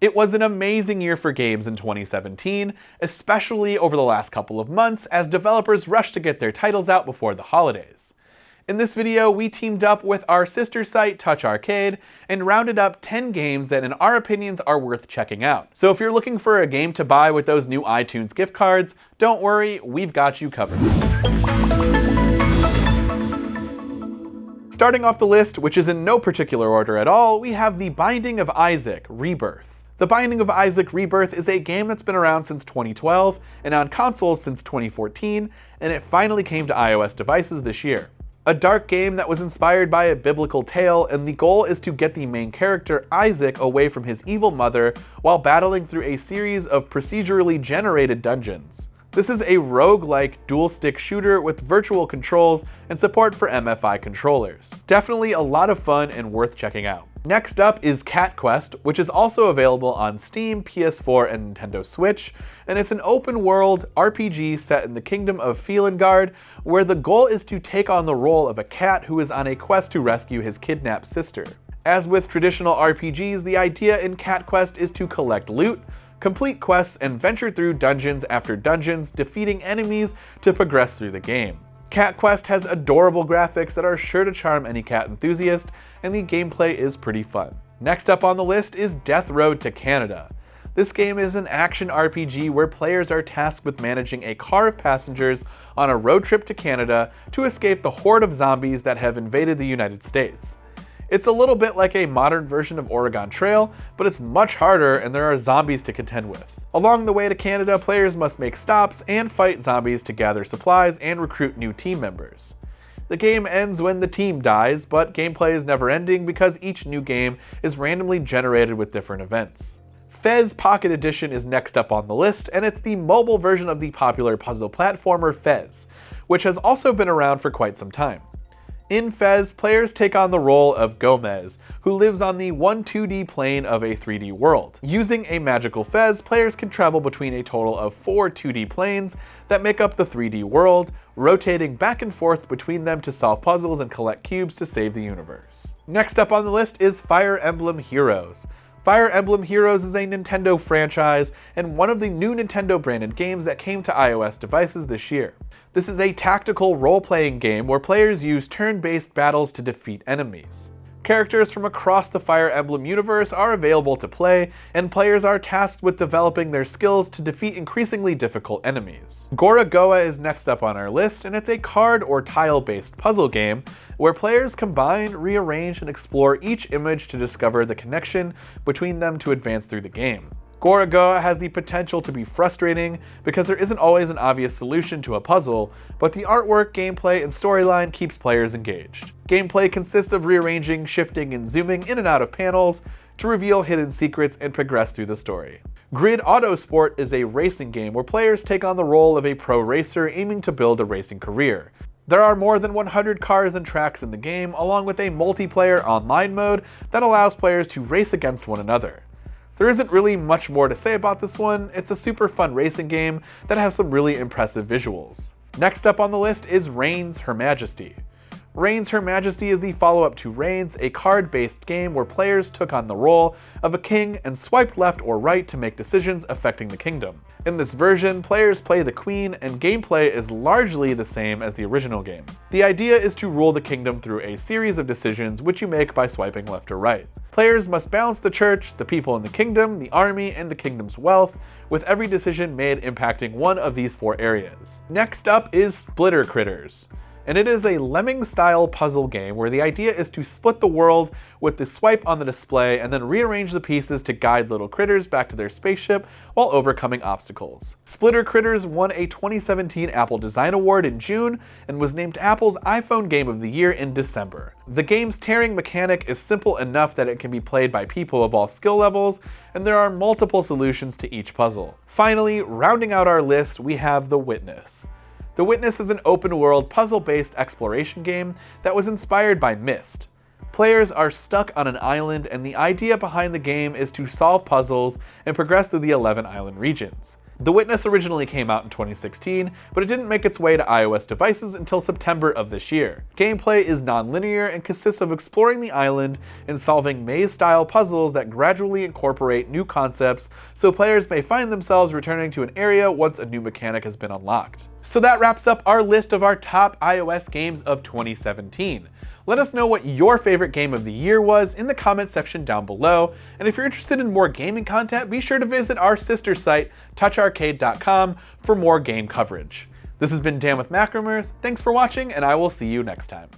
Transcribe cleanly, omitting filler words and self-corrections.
It was an amazing year for games in 2017, especially over the last couple of months as developers rushed to get their titles out before the holidays. In this video, we teamed up with our sister site TouchArcade and rounded up 10 games that in our opinions are worth checking out. So if you're looking for a game to buy with those new iTunes gift cards, don't worry, we've got you covered. Starting off the list, which is in no particular order at all, we have The Binding of Isaac: Rebirth. The Binding of Isaac: Rebirth is a game that's been around since 2012 and on consoles since 2014, and it finally came to iOS devices this year. A dark game that was inspired by a biblical tale, and the goal is to get the main character, Isaac, away from his evil mother while battling through a series of procedurally generated dungeons. This is a roguelike dual-stick shooter with virtual controls and support for MFI controllers. Definitely a lot of fun and worth checking out. Next up is Cat Quest, which is also available on Steam, PS4, and Nintendo Switch, and it's an open-world RPG set in the kingdom of Felingard, where the goal is to take on the role of a cat who is on a quest to rescue his kidnapped sister. As with traditional RPGs, the idea in Cat Quest is to collect loot, complete quests, and venture through dungeons after dungeons, defeating enemies to progress through the game. Cat Quest has adorable graphics that are sure to charm any cat enthusiast, and the gameplay is pretty fun. Next up on the list is Death Road to Canada. This game is an action RPG where players are tasked with managing a car of passengers on a road trip to Canada to escape the horde of zombies that have invaded the United States. It's a little bit like a modern version of Oregon Trail, but it's much harder and there are zombies to contend with. Along the way to Canada, players must make stops and fight zombies to gather supplies and recruit new team members. The game ends when the team dies, but gameplay is never ending because each new game is randomly generated with different events. Fez Pocket Edition is next up on the list, and it's the mobile version of the popular puzzle platformer Fez, which has also been around for quite some time. In Fez, players take on the role of Gomez, who lives on the 2D plane of a 3D world. Using a magical Fez, players can travel between a total of 4 2D planes that make up the 3D world, rotating back and forth between them to solve puzzles and collect cubes to save the universe. Next up on the list is Fire Emblem Heroes. Fire Emblem Heroes is a Nintendo franchise and one of the new Nintendo branded games that came to iOS devices this year. This is a tactical role-playing game where players use turn-based battles to defeat enemies. Characters from across the Fire Emblem universe are available to play, and players are tasked with developing their skills to defeat increasingly difficult enemies. Gorogoa is next up on our list, and it's a card or tile-based puzzle game where players combine, rearrange, and explore each image to discover the connection between them to advance through the game. Gorogoa has the potential to be frustrating because there isn't always an obvious solution to a puzzle, but the artwork, gameplay, and storyline keeps players engaged. Gameplay consists of rearranging, shifting, and zooming in and out of panels to reveal hidden secrets and progress through the story. Grid Autosport is a racing game where players take on the role of a pro racer aiming to build a racing career. There are more than 100 cars and tracks in the game, along with a multiplayer online mode that allows players to race against one another. There isn't really much more to say about this one. It's a super fun racing game that has some really impressive visuals. Next up on the list is Reigns: Her Majesty. Reigns: Her Majesty is the follow-up to Reigns, a card-based game where players took on the role of a king and swiped left or right to make decisions affecting the kingdom. In this version, players play the queen, and gameplay is largely the same as the original game. The idea is to rule the kingdom through a series of decisions which you make by swiping left or right. Players must balance the church, the people in the kingdom, the army, and the kingdom's wealth, with every decision made impacting one of these 4 areas. Next up is Splitter Critters, and it is a lemming-style puzzle game where the idea is to split the world with the swipe on the display and then rearrange the pieces to guide little critters back to their spaceship while overcoming obstacles. Splitter Critters won a 2017 Apple Design Award in June and was named Apple's iPhone Game of the Year in December. The game's tearing mechanic is simple enough that it can be played by people of all skill levels, and there are multiple solutions to each puzzle. Finally, rounding out our list, we have The Witness. The Witness is an open-world, puzzle-based exploration game that was inspired by Myst. Players are stuck on an island, and the idea behind the game is to solve puzzles and progress through the 11 island regions. The Witness originally came out in 2016, but it didn't make its way to iOS devices until September of this year. Gameplay is non-linear and consists of exploring the island and solving maze-style puzzles that gradually incorporate new concepts, so players may find themselves returning to an area once a new mechanic has been unlocked. So that wraps up our list of our top iOS games of 2017. Let us know what your favorite game of the year was in the comment section down below, and if you're interested in more gaming content, be sure to visit our sister site, TouchArcade.com, for more game coverage. This has been Dan with Macromers, thanks for watching, and I will see you next time.